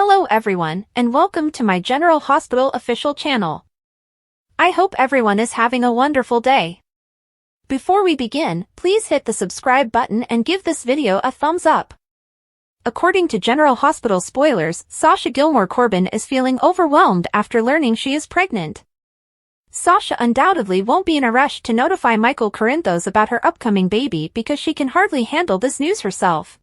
Hello everyone, and welcome to my General Hospital official channel. I hope everyone is having a wonderful day. Before we begin, please hit the subscribe button and give this video a thumbs up. According to General Hospital spoilers, Sasha Gilmore Corbin is feeling overwhelmed after learning she is pregnant. Sasha undoubtedly won't be in a rush to notify Micheal Corinthos about her upcoming baby because she can hardly handle this news herself.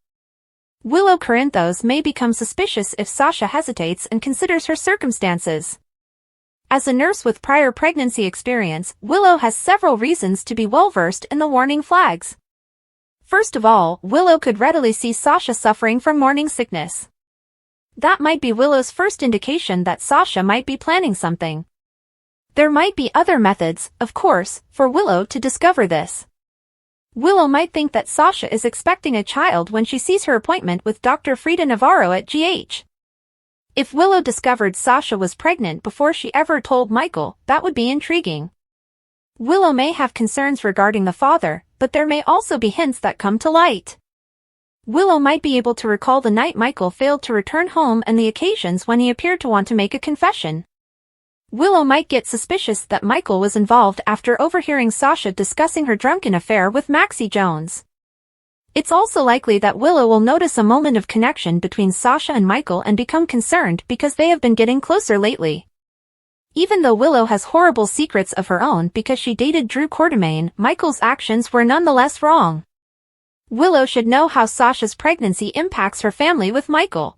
Willow Corinthos may become suspicious if Sasha hesitates and considers her circumstances. As a nurse with prior pregnancy experience, Willow has several reasons to be well-versed in the warning flags. First of all, Willow could readily see Sasha suffering from morning sickness. That might be Willow's first indication that Sasha might be planning something. There might be other methods, of course, for Willow to discover this. Willow might think that Sasha is expecting a child when she sees her appointment with Dr. Frida Navarro at GH. If Willow discovered Sasha was pregnant before she ever told Micheal, that would be intriguing. Willow may have concerns regarding the father, but there may also be hints that come to light. Willow might be able to recall the night Micheal failed to return home and the occasions when he appeared to want to make a confession. Willow might get suspicious that Micheal was involved after overhearing Sasha discussing her drunken affair with Maxie Jones. It's also likely that Willow will notice a moment of connection between Sasha and Micheal and become concerned because they have been getting closer lately. Even though Willow has horrible secrets of her own because she dated Drew Quartermaine, Michael's actions were nonetheless wrong. Willow should know how Sasha's pregnancy impacts her family with Micheal.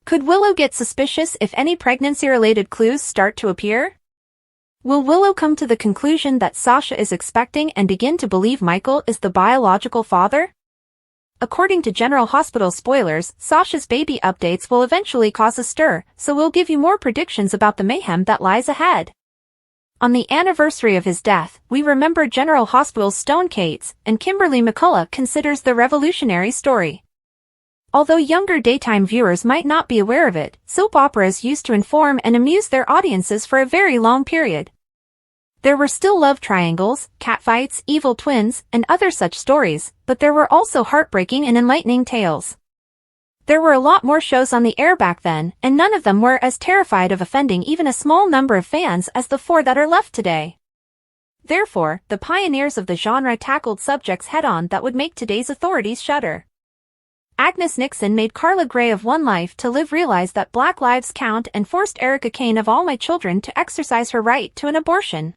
Could Willow get suspicious if any pregnancy-related clues start to appear? Will Willow come to the conclusion that Sasha is expecting and begin to believe Micheal is the biological father? According to General Hospital spoilers, Sasha's baby updates will eventually cause a stir, so we'll give you more predictions about the mayhem that lies ahead. On the anniversary of his death, we remember General Hospital's Stone Cates, and Kimberly McCullough considers the revolutionary story. Although younger daytime viewers might not be aware of it, soap operas used to inform and amuse their audiences for a very long period. There were still love triangles, catfights, evil twins, and other such stories, but there were also heartbreaking and enlightening tales. There were a lot more shows on the air back then, and none of them were as terrified of offending even a small number of fans as the four that are left today. Therefore, the pioneers of the genre tackled subjects head-on that would make today's authorities shudder. Agnes Nixon made Carla Gray of One Life to Live realize that Black lives count and forced Erica Kane of All My Children to exercise her right to an abortion.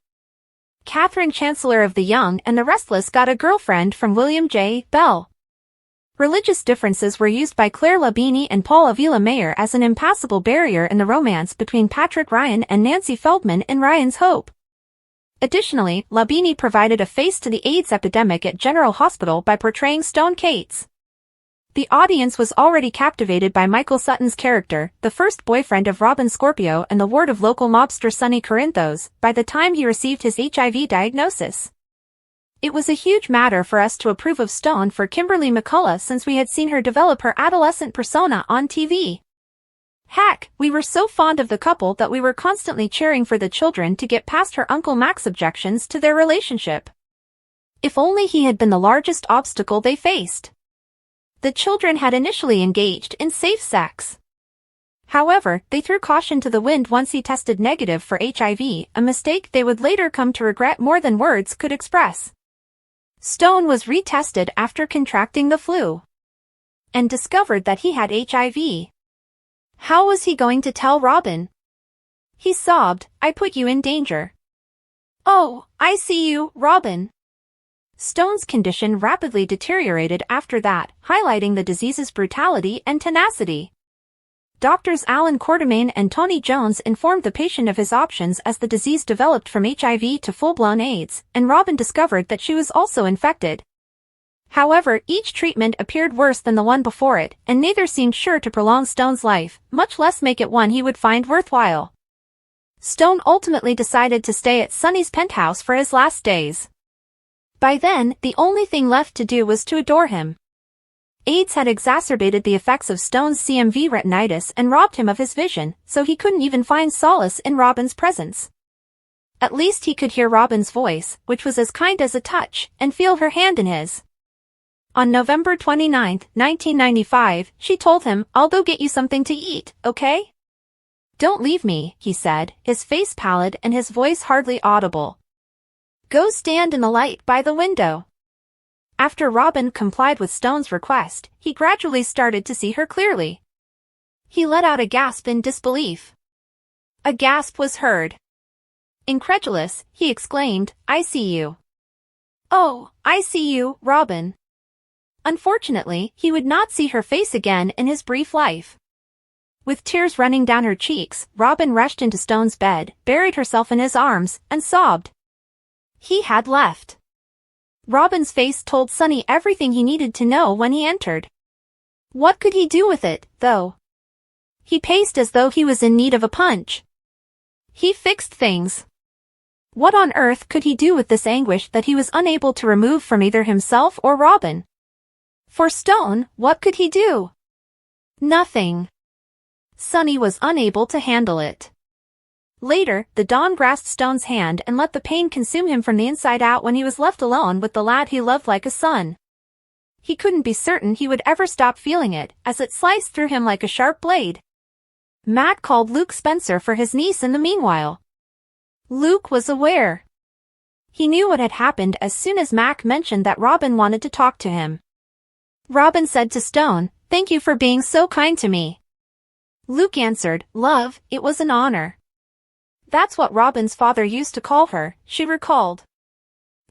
Catherine Chancellor of The Young and the Restless got a girlfriend from William J. Bell. Religious differences were used by Claire Labini and Paul Avila Mayer as an impassable barrier in the romance between Patrick Ryan and Nancy Feldman in Ryan's Hope. Additionally, Labini provided a face to the AIDS epidemic at General Hospital by portraying Stone Cates. The audience was already captivated by Michael Sutton's character, the first boyfriend of Robin Scorpio and the ward of local mobster Sonny Corinthos, by the time he received his HIV diagnosis. It was a huge matter for us to approve of Stone for Kimberly McCullough since we had seen her develop her adolescent persona on TV. Heck, we were so fond of the couple that we were constantly cheering for the children to get past her Uncle Mac's objections to their relationship. If only he had been the largest obstacle they faced. The children had initially engaged in safe sex. However, they threw caution to the wind once he tested negative for HIV, a mistake they would later come to regret more than words could express. Stone was retested after contracting the flu and discovered that he had HIV. How was he going to tell Robin? He sobbed, "I put you in danger." "Oh, I see you, Robin." Stone's condition rapidly deteriorated after that, highlighting the disease's brutality and tenacity. Doctors Alan Quartermaine and Tony Jones informed the patient of his options as the disease developed from HIV to full-blown AIDS, and Robin discovered that she was also infected. However, each treatment appeared worse than the one before it, and neither seemed sure to prolong Stone's life, much less make it one he would find worthwhile. Stone ultimately decided to stay at Sonny's penthouse for his last days. By then, the only thing left to do was to adore him. AIDS had exacerbated the effects of Stone's CMV retinitis and robbed him of his vision, so he couldn't even find solace in Robin's presence. At least he could hear Robin's voice, which was as kind as a touch, and feel her hand in his. On November 29, 1995, she told him, "I'll go get you something to eat, okay?" "Don't leave me," he said, his face pallid and his voice hardly audible. "Go stand in the light by the window." After Robin complied with Stone's request, he gradually started to see her clearly. He let out a gasp in disbelief. A gasp was heard. Incredulous, he exclaimed, "I see you." "Oh, I see you, Robin." Unfortunately, he would not see her face again in his brief life. With tears running down her cheeks, Robin rushed into Stone's bed, buried herself in his arms, and sobbed. He had left. Robin's face told Sonny everything he needed to know when he entered. What could he do with it, though? He paced as though he was in need of a punch. He fixed things. What on earth could he do with this anguish that he was unable to remove from either himself or Robin? For Stone, what could he do? Nothing. Sonny was unable to handle it. Later, the Don grasped Stone's hand and let the pain consume him from the inside out when he was left alone with the lad he loved like a son. He couldn't be certain he would ever stop feeling it, as it sliced through him like a sharp blade. Matt called Luke Spencer for his niece in the meanwhile. Luke was aware. He knew what had happened as soon as Mac mentioned that Robin wanted to talk to him. Robin said to Stone, "Thank you for being so kind to me." Luke answered, "Love, it was an honor." That's what Robin's father used to call her, she recalled.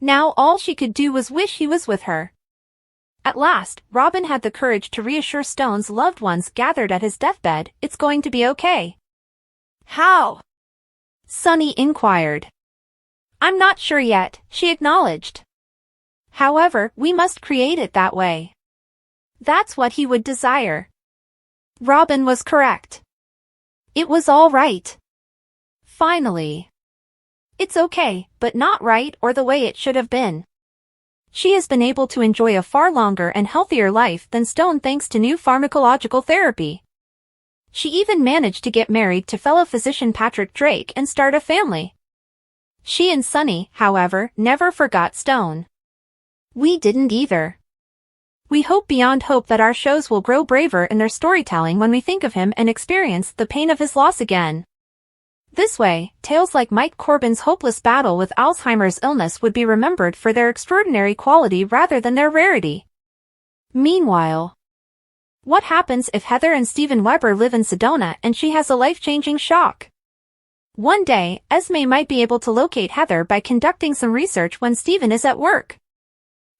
Now all she could do was wish he was with her. At last, Robin had the courage to reassure Stone's loved ones gathered at his deathbed, "It's going to be okay." "How?" Sonny inquired. "I'm not sure yet," she acknowledged. "However, we must create it that way." That's what he would desire. Robin was correct. It was all right. Finally. It's okay, but not right or the way it should have been. She has been able to enjoy a far longer and healthier life than Stone thanks to new pharmacological therapy. She even managed to get married to fellow physician Patrick Drake and start a family. She and Sonny, however, never forgot Stone. We didn't either. We hope beyond hope that our shows will grow braver in their storytelling when we think of him and experience the pain of his loss again. This way, tales like Mike Corbin's hopeless battle with Alzheimer's illness would be remembered for their extraordinary quality rather than their rarity. Meanwhile, what happens if Heather and Steven Weber live in Sedona and she has a life-changing shock? One day, Esme might be able to locate Heather by conducting some research when Steven is at work.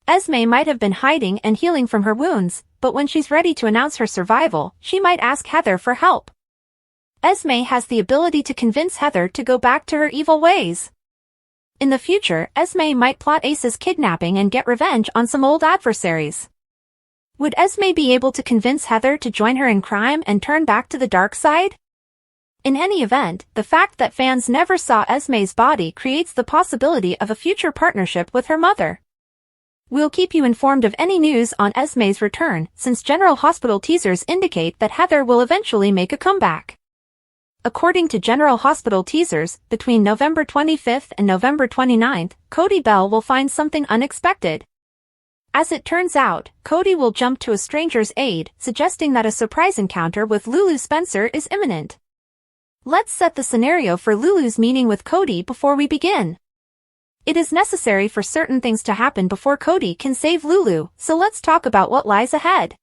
Esme might have been hiding and healing from her wounds, but when she's ready to announce her survival, she might ask Heather for help. Esme has the ability to convince Heather to go back to her evil ways. In the future, Esme might plot Ace's kidnapping and get revenge on some old adversaries. Would Esme be able to convince Heather to join her in crime and turn back to the dark side? In any event, the fact that fans never saw Esme's body creates the possibility of a future partnership with her mother. We'll keep you informed of any news on Esme's return, since General Hospital teasers indicate that Heather will eventually make a comeback. According to General Hospital teasers, between November 25th and November 29th, Cody Bell will find something unexpected. As it turns out, Cody will jump to a stranger's aid, suggesting that a surprise encounter with Lulu Spencer is imminent. Let's set the scenario for Lulu's meeting with Cody before we begin. It is necessary for certain things to happen before Cody can save Lulu, so let's talk about what lies ahead.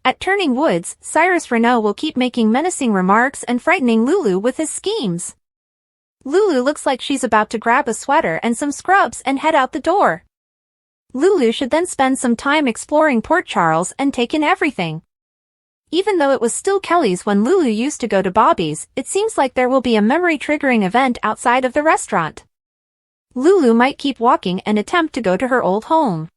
At Turning Woods, Cyrus Renaud will keep making menacing remarks and frightening Lulu with his schemes. Lulu looks like she's about to grab a sweater and some scrubs and head out the door. Lulu should then spend some time exploring Port Charles and take in everything. Even though it was still Kelly's when Lulu used to go to Bobby's, it seems like there will be a memory-triggering event outside of the restaurant. Lulu might keep walking and attempt to go to her old home.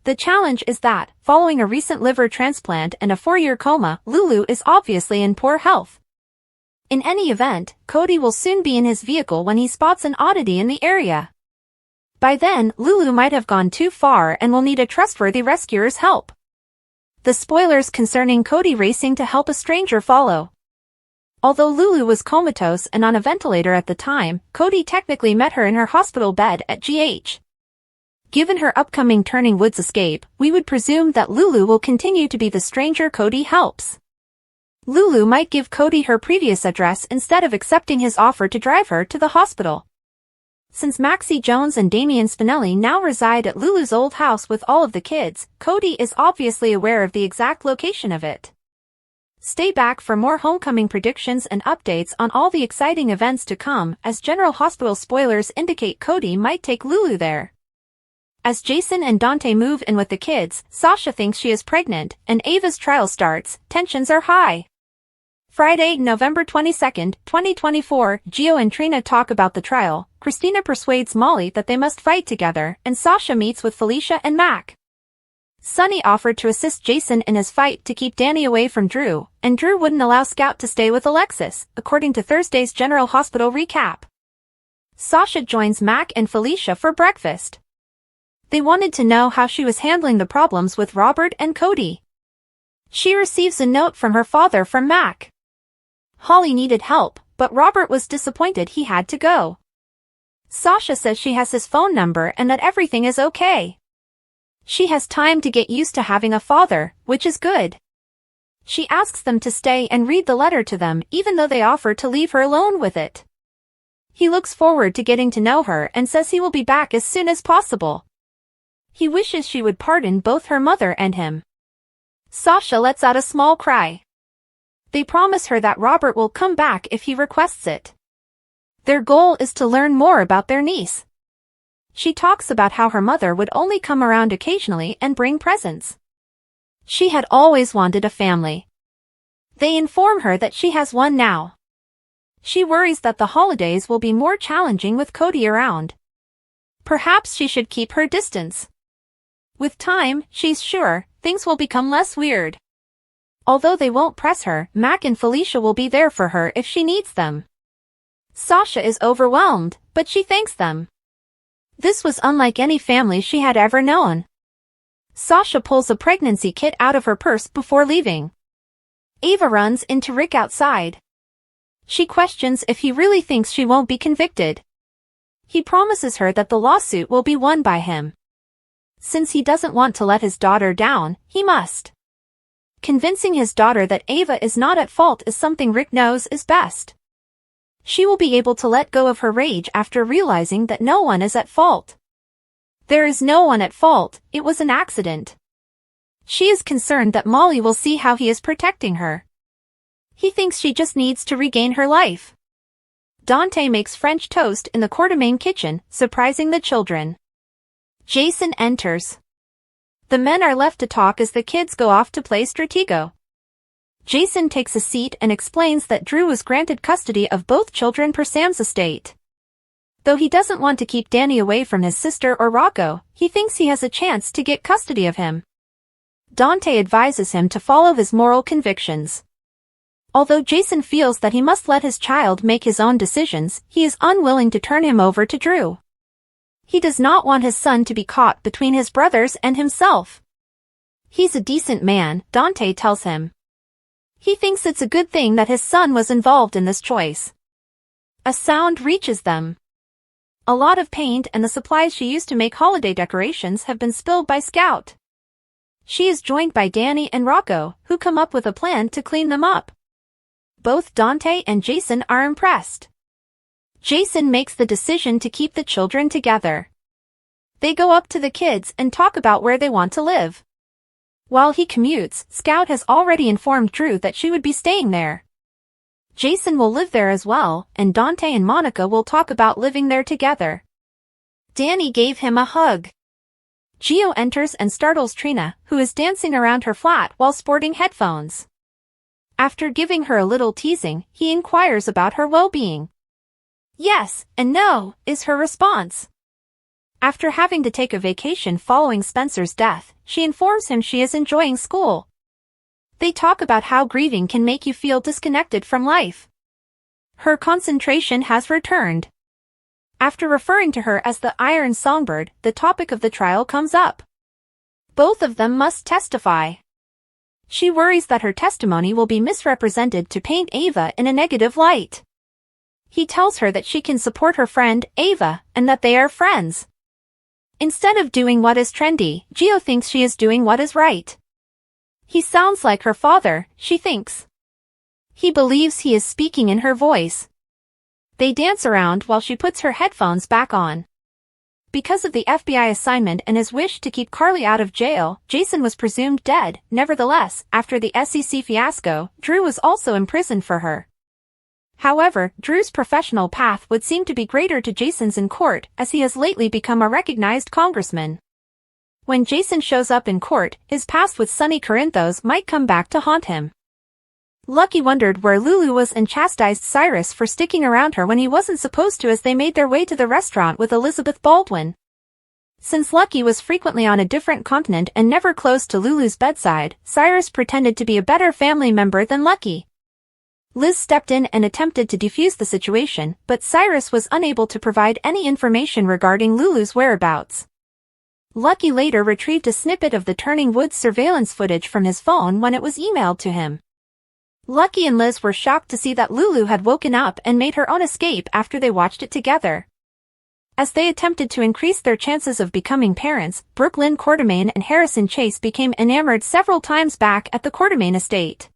The challenge is that, following a recent liver transplant and a 4-year coma, Lulu is obviously in poor health. In any event, Cody will soon be in his vehicle when he spots an oddity in the area. By then, Lulu might have gone too far and will need a trustworthy rescuer's help. The spoilers concerning Cody racing to help a stranger follow. Although Lulu was comatose and on a ventilator at the time, Cody technically met her in her hospital bed at GH. Given her upcoming Turning Woods escape, we would presume that Lulu will continue to be the stranger Cody helps. Lulu might give Cody her previous address instead of accepting his offer to drive her to the hospital. Since Maxie Jones and Damian Spinelli now reside at Lulu's old house with all of the kids, Cody is obviously aware of the exact location of it. Stay back for more homecoming predictions and updates on all the exciting events to come, as General Hospital spoilers indicate Cody might take Lulu there. As Jason and Dante move in with the kids, Sasha thinks she is pregnant, and Ava's trial starts. Tensions are high. Friday, November 22, 2024, Gio and Trina talk about the trial. Christina persuades Molly that they must fight together, and Sasha meets with Felicia and Mac. Sunny offered to assist Jason in his fight to keep Danny away from Drew, and Drew wouldn't allow Scout to stay with Alexis, according to Thursday's General Hospital recap. Sasha joins Mac and Felicia for breakfast. They wanted to know how she was handling the problems with Robert and Cody. She receives a note from her father from Mac. Holly needed help, but Robert was disappointed he had to go. Sasha says she has his phone number and that everything is okay. She has time to get used to having a father, which is good. She asks them to stay and read the letter to them even though they offer to leave her alone with it. He looks forward to getting to know her and says he will be back as soon as possible. He wishes she would pardon both her mother and him. Sasha lets out a small cry. They promise her that Robert will come back if he requests it. Their goal is to learn more about their niece. She talks about how her mother would only come around occasionally and bring presents. She had always wanted a family. They inform her that she has one now. She worries that the holidays will be more challenging with Cody around. Perhaps she should keep her distance. With time, she's sure, things will become less weird. Although they won't press her, Mac and Felicia will be there for her if she needs them. Sasha is overwhelmed, but she thanks them. This was unlike any family she had ever known. Sasha pulls a pregnancy kit out of her purse before leaving. Ava runs into Rick outside. She questions if he really thinks she won't be convicted. He promises her that the lawsuit will be won by him. Since he doesn't want to let his daughter down, he must. Convincing his daughter that Ava is not at fault is something Rick knows is best. She will be able to let go of her rage after realizing that no one is at fault. There is no one at fault, it was an accident. She is concerned that Molly will see how he is protecting her. He thinks she just needs to regain her life. Dante makes French toast in the Quartermaine kitchen, surprising the children. Jason enters. The men are left to talk as the kids go off to play Stratego. Jason takes a seat and explains that Drew was granted custody of both children per Sam's estate. Though he doesn't want to keep Danny away from his sister or Rocco, he thinks he has a chance to get custody of him. Dante advises him to follow his moral convictions. Although Jason feels that he must let his child make his own decisions, he is unwilling to turn him over to Drew. He does not want his son to be caught between his brothers and himself. He's a decent man, Dante tells him. He thinks it's a good thing that his son was involved in this choice. A sound reaches them. A lot of paint and the supplies she used to make holiday decorations have been spilled by Scout. She is joined by Danny and Rocco, who come up with a plan to clean them up. Both Dante and Jason are impressed. Jason makes the decision to keep the children together. They go up to the kids and talk about where they want to live. While he commutes, Scout has already informed Drew that she would be staying there. Jason will live there as well, and Dante and Monica will talk about living there together. Danny gave him a hug. Gio enters and startles Trina, who is dancing around her flat while sporting headphones. After giving her a little teasing, he inquires about her well-being. Yes and no, is her response. After having to take a vacation following Spencer's death, she informs him she is enjoying school. They talk about how grieving can make you feel disconnected from life. Her concentration has returned. After referring to her as the Iron Songbird, the topic of the trial comes up. Both of them must testify. She worries that her testimony will be misrepresented to paint Ava in a negative light. He tells her that she can support her friend, Ava, and that they are friends. Instead of doing what is trendy, Gio thinks she is doing what is right. He sounds like her father, she thinks. He believes he is speaking in her voice. They dance around while she puts her headphones back on. Because of the FBI assignment and his wish to keep Carly out of jail, Jason was presumed dead. Nevertheless, after the SEC fiasco, Drew was also imprisoned for her. However, Drew's professional path would seem to be greater to Jason's in court, as he has lately become a recognized congressman. When Jason shows up in court, his past with Sonny Corinthos might come back to haunt him. Lucky wondered where Lulu was and chastised Cyrus for sticking around her when he wasn't supposed to as they made their way to the restaurant with Elizabeth Baldwin. Since Lucky was frequently on a different continent and never close to Lulu's bedside, Cyrus pretended to be a better family member than Lucky. Liz stepped in and attempted to defuse the situation, but Cyrus was unable to provide any information regarding Lulu's whereabouts. Lucky later retrieved a snippet of the Turning Woods surveillance footage from his phone when it was emailed to him. Lucky and Liz were shocked to see that Lulu had woken up and made her own escape after they watched it together. As they attempted to increase their chances of becoming parents, Brooklyn Quartermaine and Harrison Chase became enamored several times back at the Quartermaine estate.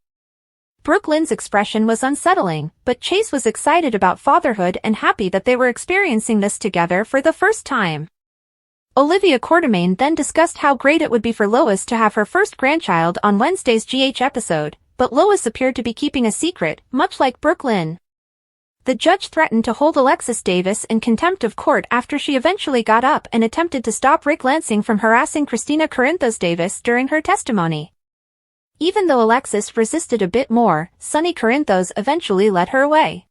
Brooklyn's expression was unsettling, but Chase was excited about fatherhood and happy that they were experiencing this together for the first time. Olivia Quartermaine then discussed how great it would be for Lois to have her first grandchild on Wednesday's GH episode, but Lois appeared to be keeping a secret, much like Brooklyn. The judge threatened to hold Alexis Davis in contempt of court after she eventually got up and attempted to stop Rick Lansing from harassing Christina Corinthos Davis during her testimony. Even though Alexis resisted a bit more, Sonny Corinthos eventually led her away.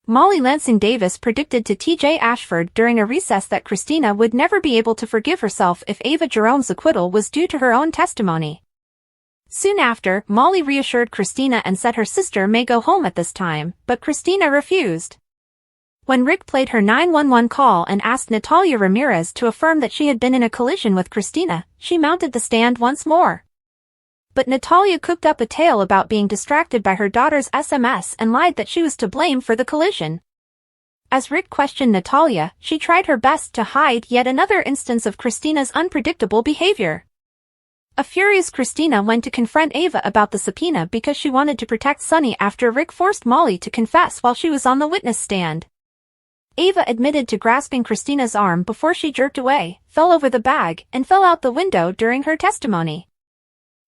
Molly Lansing Davis predicted to TJ Ashford during a recess that Christina would never be able to forgive herself if Ava Jerome's acquittal was due to her own testimony. Soon after, Molly reassured Christina and said her sister may go home at this time, but Christina refused. When Rick played her 911 call and asked Natalia Ramirez to affirm that she had been in a collision with Christina, she mounted the stand once more. But Natalia cooked up a tale about being distracted by her daughter's SMS and lied that she was to blame for the collision. As Rick questioned Natalia, she tried her best to hide yet another instance of Christina's unpredictable behavior. A furious Christina went to confront Ava about the subpoena because she wanted to protect Sonny after Rick forced Molly to confess while she was on the witness stand. Ava admitted to grasping Christina's arm before she jerked away, fell over the bag, and fell out the window during her testimony.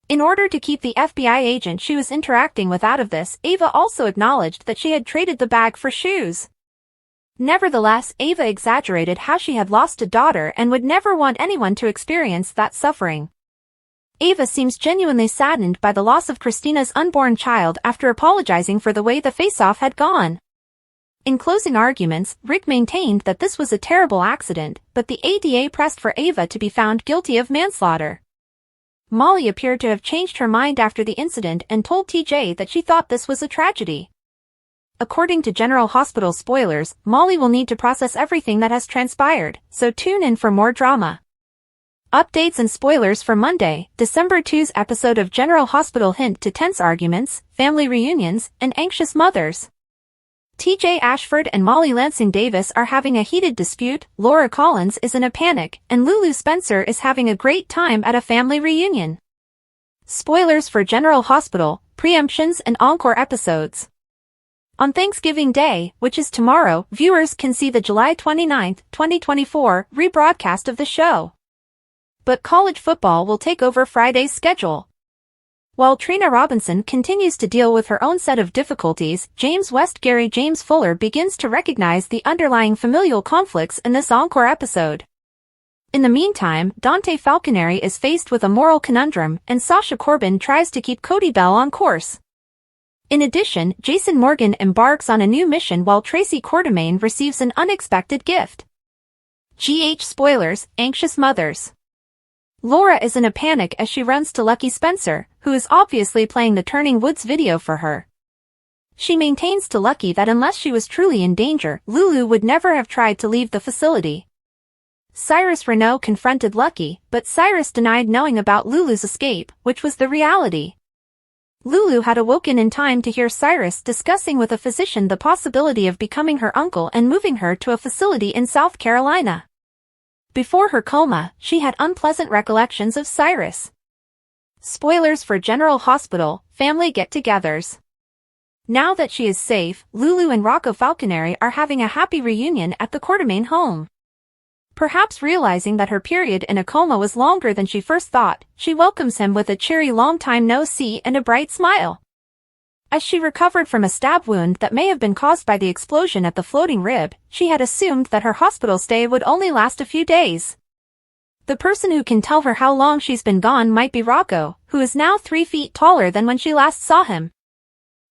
In order to keep the FBI agent she was interacting with out of this, Ava also acknowledged that she had traded the bag for shoes. Nevertheless, Ava exaggerated how she had lost a daughter and would never want anyone to experience that suffering. Ava seems genuinely saddened by the loss of Christina's unborn child after apologizing for the way the face-off had gone. In closing arguments, Rick maintained that this was a terrible accident, but the ADA pressed for Ava to be found guilty of manslaughter. Molly appeared to have changed her mind after the incident and told TJ that she thought this was a tragedy. According to General Hospital spoilers, Molly will need to process everything that has transpired, so tune in for more drama. Updates and spoilers for Monday, December 2's episode of General Hospital hint to tense arguments, family reunions, and anxious mothers. TJ Ashford and Molly Lansing Davis are having a heated dispute, Laura Collins is in a panic, and Lulu Spencer is having a great time at a family reunion. Spoilers for General Hospital, preemptions and encore episodes. On Thanksgiving Day, which is tomorrow, viewers can see the July 29, 2024, rebroadcast of the show. But college football will take over Friday's schedule. While Trina Robinson continues to deal with her own set of difficulties, James West Gary James Fuller begins to recognize the underlying familial conflicts in this encore episode. In the meantime, Dante Falconeri is faced with a moral conundrum, and Sasha Corbin tries to keep Cody Bell on course. In addition, Jason Morgan embarks on a new mission while Tracy Quartermaine receives an unexpected gift. GH spoilers, anxious mothers. Laura is in a panic as she runs to Lucky Spencer, who is obviously playing the Turning Woods video for her. She maintains to Lucky that unless she was truly in danger, Lulu would never have tried to leave the facility. Cyrus Renaud confronted Lucky, but Cyrus denied knowing about Lulu's escape, which was the reality. Lulu had awoken in time to hear Cyrus discussing with a physician the possibility of becoming her uncle and moving her to a facility in South Carolina. Before her coma, she had unpleasant recollections of Cyrus. Spoilers for General Hospital, family get-togethers. Now that she is safe, Lulu and Rocco Falconeri are having a happy reunion at the Quartermain home. Perhaps realizing that her period in a coma was longer than she first thought, she welcomes him with a cheery long time no see and a bright smile. As she recovered from a stab wound that may have been caused by the explosion at the floating rib, she had assumed that her hospital stay would only last a few days. The person who can tell her how long she's been gone might be Rocco, who is now 3 feet taller than when she last saw him.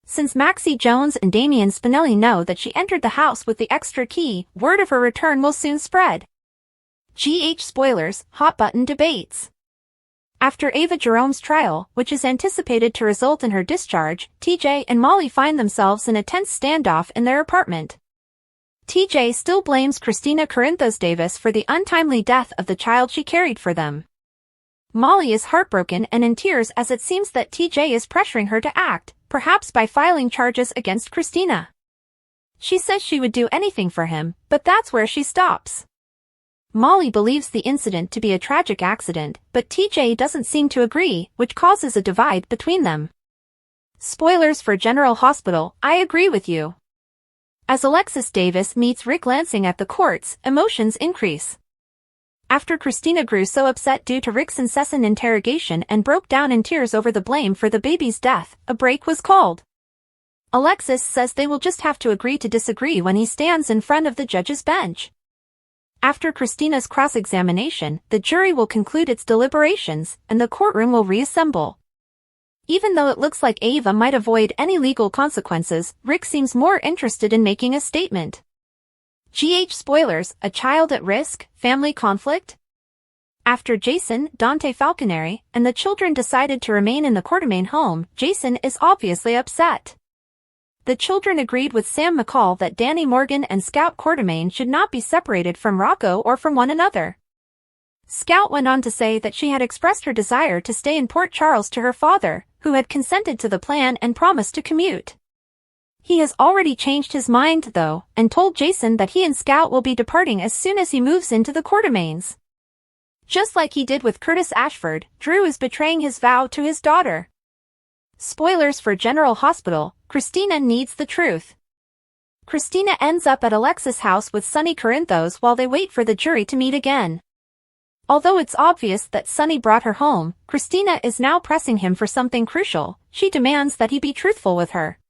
Since Maxie Jones and Damian Spinelli know that she entered the house with the extra key, word of her return will soon spread. GH spoilers, hot button debates. After Ava Jerome's trial, which is anticipated to result in her discharge, TJ and Molly find themselves in a tense standoff in their apartment. TJ still blames Christina Corinthos Davis for the untimely death of the child she carried for them. Molly is heartbroken and in tears as it seems that TJ is pressuring her to act, perhaps by filing charges against Christina. She says she would do anything for him, but that's where she stops. Molly believes the incident to be a tragic accident, but TJ doesn't seem to agree, which causes a divide between them. Spoilers for General Hospital, I agree with you. As Alexis Davis meets Rick Lansing at the courts, emotions increase. After Christina grew so upset due to Rick's incessant interrogation and broke down in tears over the blame for the baby's death, a break was called. Alexis says they will just have to agree to disagree when he stands in front of the judge's bench. After Christina's cross-examination, the jury will conclude its deliberations, and the courtroom will reassemble. Even though it looks like Ava might avoid any legal consequences, Rick seems more interested in making a statement. GH spoilers, a child at risk, family conflict? After Jason, Dante Falconeri, and the children decided to remain in the Quartermain home, Jason is obviously upset. The children agreed with Sam Micheal that Danny Morgan and Scout Quartermain should not be separated from Rocco or from one another. Scout went on to say that she had expressed her desire to stay in Port Charles to her father, who had consented to the plan and promised to commute. He has already changed his mind though, and told Jason that he and Scout will be departing as soon as he moves into the Quartermains. Just like he did with Curtis Ashford, Drew is betraying his vow to his daughter. Spoilers for General Hospital, Christina needs the truth. Christina ends up at Alexis' house with Sonny Corinthos while they wait for the jury to meet again. Although it's obvious that Sonny brought her home, Christina is now pressing him for something crucial. She demands that he be truthful with her.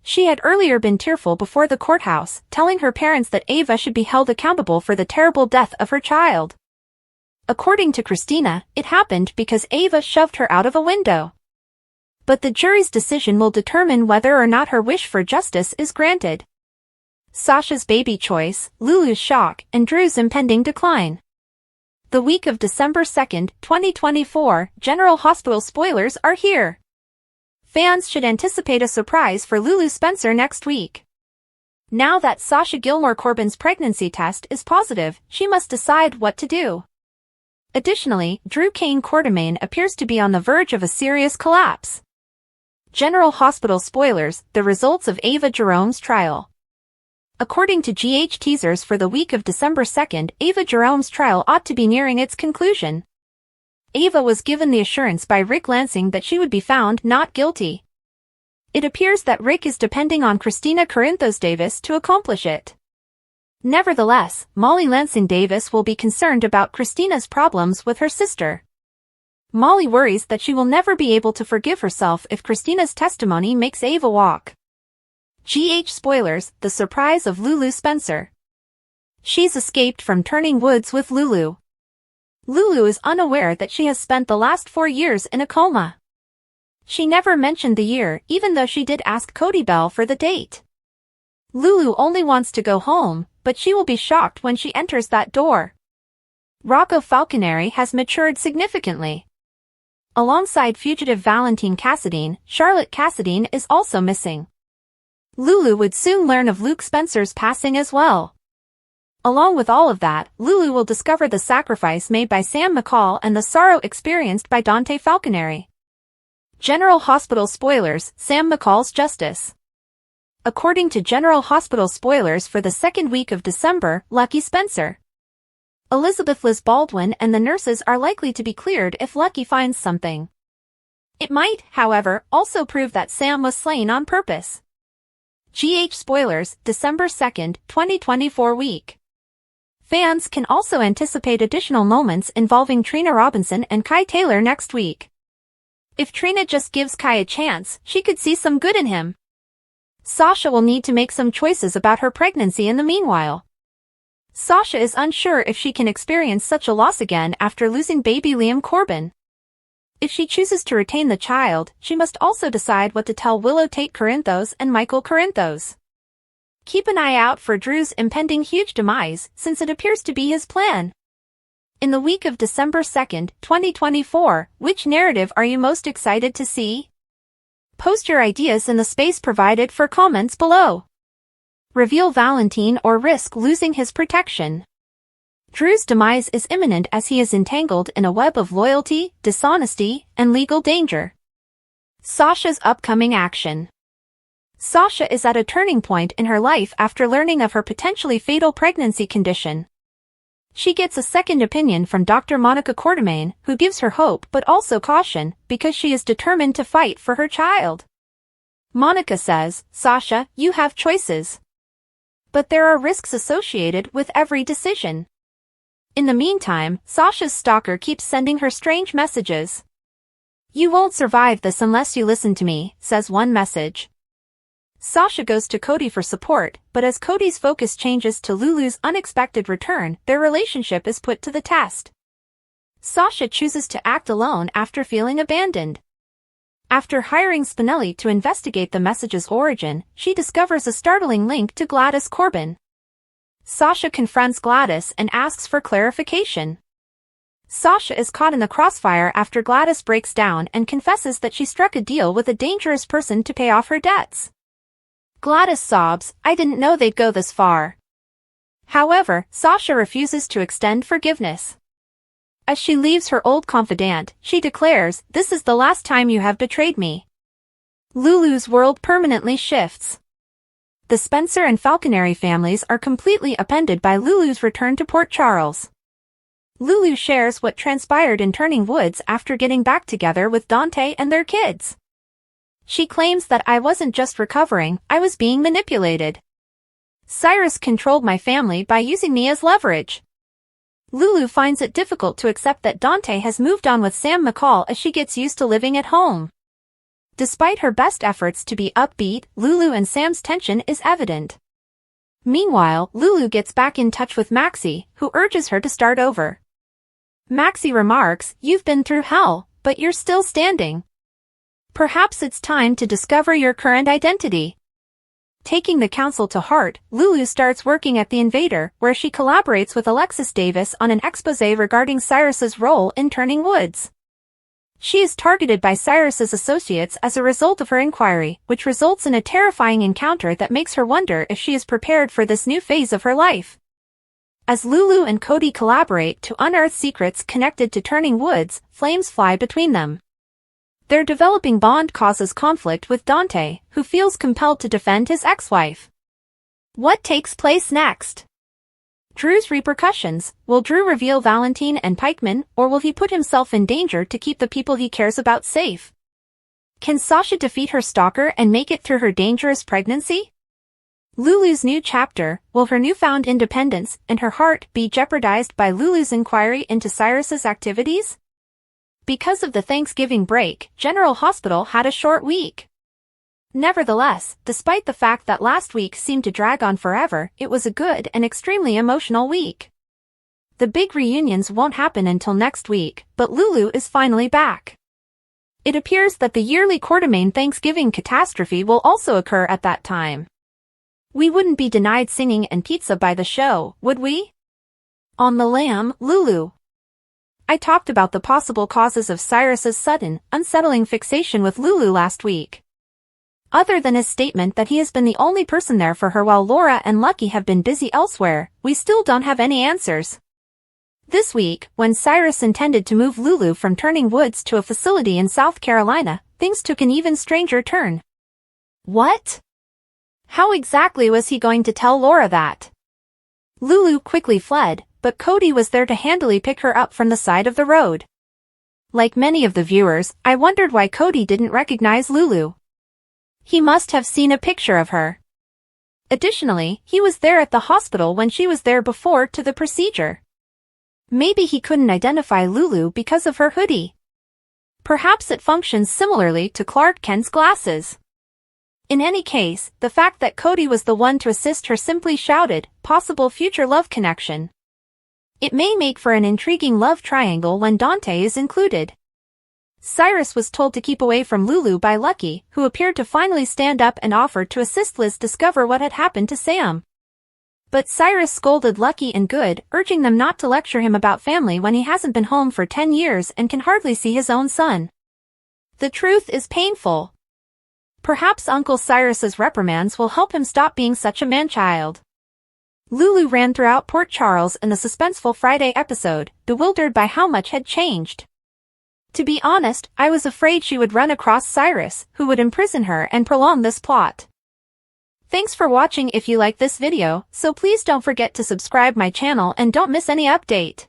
She had earlier been tearful before the courthouse, telling her parents that Ava should be held accountable for the terrible death of her child. According to Christina, it happened because Ava shoved her out of a window. But the jury's decision will determine whether or not her wish for justice is granted. Sasha's baby choice, Lulu's shock, and Drew's impending decline. The week of December 2nd, 2024, General Hospital spoilers are here. Fans should anticipate a surprise for Lulu Spencer next week. Now that Sasha Gilmore Corbin's pregnancy test is positive, she must decide what to do. Additionally, Drew Kane Quartermain appears to be on the verge of a serious collapse. General Hospital spoilers, the results of Ava Jerome's trial. According to GH teasers for the week of December 2nd, Ava Jerome's trial ought to be nearing its conclusion. Ava was given the assurance by Rick Lansing that she would be found not guilty. It appears that Rick is depending on Christina Corinthos Davis to accomplish it. Nevertheless, Molly Lansing Davis will be concerned about Christina's problems with her sister. Molly worries that she will never be able to forgive herself if Christina's testimony makes Ava walk. GH spoilers, the surprise of Lulu Spencer. She's escaped from turning woods with Lulu. Lulu is unaware that she has spent the last 4 years in a coma. She never mentioned the year, even though she did ask Cody Bell for the date. Lulu only wants to go home, but she will be shocked when she enters that door. Rocco Falconeri has matured significantly. Alongside fugitive Valentine Cassadine, Charlotte Cassadine is also missing. Lulu would soon learn of Luke Spencer's passing as well. Along with all of that, Lulu will discover the sacrifice made by Sam Micheal and the sorrow experienced by Dante Falconeri. General Hospital spoilers, Sam Micheal's justice. According to General Hospital spoilers for the second week of December, Lucky Spencer. Elizabeth Liz Baldwin and the nurses are likely to be cleared if Lucky finds something. It might, however, also prove that Sam was slain on purpose. GH spoilers, December 2nd, 2024 week. Fans can also anticipate additional moments involving Trina Robinson and Kai Taylor next week. If Trina just gives Kai a chance, she could see some good in him. Sasha will need to make some choices about her pregnancy in the meanwhile. Sasha is unsure if she can experience such a loss again after losing baby Liam Corbin. If she chooses to retain the child, she must also decide what to tell Willow Tate Corinthos and Micheal Corinthos. Keep an eye out for Drew's impending huge demise, since it appears to be his plan. In the week of December 2nd, 2024, which narrative are you most excited to see? Post your ideas in the space provided for comments below. Reveal Valentine or risk losing his protection? Drew's demise is imminent as he is entangled in a web of loyalty, dishonesty, and legal danger. Sasha's upcoming action. Sasha is at a turning point in her life after learning of her potentially fatal pregnancy condition. She gets a second opinion from Dr. Monica Quartermaine, who gives her hope but also caution, because she is determined to fight for her child. Monica says, "Sasha, you have choices. But there are risks associated with every decision." In the meantime, Sasha's stalker keeps sending her strange messages. "You won't survive this unless you listen to me," says one message. Sasha goes to Cody for support, but as Cody's focus changes to Lulu's unexpected return, their relationship is put to the test. Sasha chooses to act alone after feeling abandoned. After hiring Spinelli to investigate the message's origin, she discovers a startling link to Gladys Corbin. Sasha confronts Gladys and asks for clarification. Sasha is caught in the crossfire after Gladys breaks down and confesses that she struck a deal with a dangerous person to pay off her debts. Gladys sobs, "I didn't know they'd go this far." However, Sasha refuses to extend forgiveness. As she leaves her old confidant, she declares, "This is the last time you have betrayed me." Lulu's world permanently shifts. The Spencer and Falconeri families are completely upended by Lulu's return to Port Charles. Lulu shares what transpired in Turning Woods after getting back together with Dante and their kids. She claims that "I wasn't just recovering, I was being manipulated. Cyrus controlled my family by using me as leverage." Lulu finds it difficult to accept that Dante has moved on with Sam McCall as she gets used to living at home. Despite her best efforts to be upbeat, Lulu and Sam's tension is evident. Meanwhile, Lulu gets back in touch with Maxie, who urges her to start over. Maxie remarks, "You've been through hell, but you're still standing. Perhaps it's time to discover your current identity." Taking the counsel to heart, Lulu starts working at The Invader, where she collaborates with Alexis Davis on an exposé regarding Cyrus's role in Turning Woods. She is targeted by Cyrus's associates as a result of her inquiry, which results in a terrifying encounter that makes her wonder if she is prepared for this new phase of her life. As Lulu and Cody collaborate to unearth secrets connected to Turning Woods, flames fly between them. Their developing bond causes conflict with Dante, who feels compelled to defend his ex-wife. What takes place next? Drew's repercussions. Will Drew reveal Valentine and Pikeman, or will he put himself in danger to keep the people he cares about safe? Can Sasha defeat her stalker and make it through her dangerous pregnancy? Lulu's new chapter. Will her newfound independence and her heart be jeopardized by Lulu's inquiry into Cyrus's activities? Because of the Thanksgiving break, General Hospital had a short week. Nevertheless, despite the fact that last week seemed to drag on forever, it was a good and extremely emotional week. The big reunions won't happen until next week, but Lulu is finally back. It appears that the yearly Quartermaine Thanksgiving catastrophe will also occur at that time. We wouldn't be denied singing and pizza by the show, would we? On the lam, Lulu. I talked about the possible causes of Cyrus's sudden, unsettling fixation with Lulu last week. Other than his statement that he has been the only person there for her while Laura and Lucky have been busy elsewhere, we still don't have any answers. This week, when Cyrus intended to move Lulu from Turning Woods to a facility in South Carolina, things took an even stranger turn. What? How exactly was he going to tell Laura that? Lulu quickly fled, but Cody was there to handily pick her up from the side of the road. Like many of the viewers, I wondered why Cody didn't recognize Lulu. He must have seen a picture of her. Additionally, he was there at the hospital when she was there before to the procedure. Maybe he couldn't identify Lulu because of her hoodie. Perhaps it functions similarly to Clark Kent's glasses. In any case, the fact that Cody was the one to assist her simply shouted, possible future love connection. It may make for an intriguing love triangle when Dante is included. Cyrus was told to keep away from Lulu by Lucky, who appeared to finally stand up and offered to assist Liz discover what had happened to Sam. But Cyrus scolded Lucky and Good, urging them not to lecture him about family when he hasn't been home for 10 years and can hardly see his own son. The truth is painful. Perhaps Uncle Cyrus's reprimands will help him stop being such a man-child. Lulu ran throughout Port Charles in the suspenseful Friday episode, bewildered by how much had changed. To be honest, I was afraid she would run across Cyrus, who would imprison her and prolong this plot. Thanks for watching. If you like this video, so please don't forget to subscribe my channel and don't miss any update.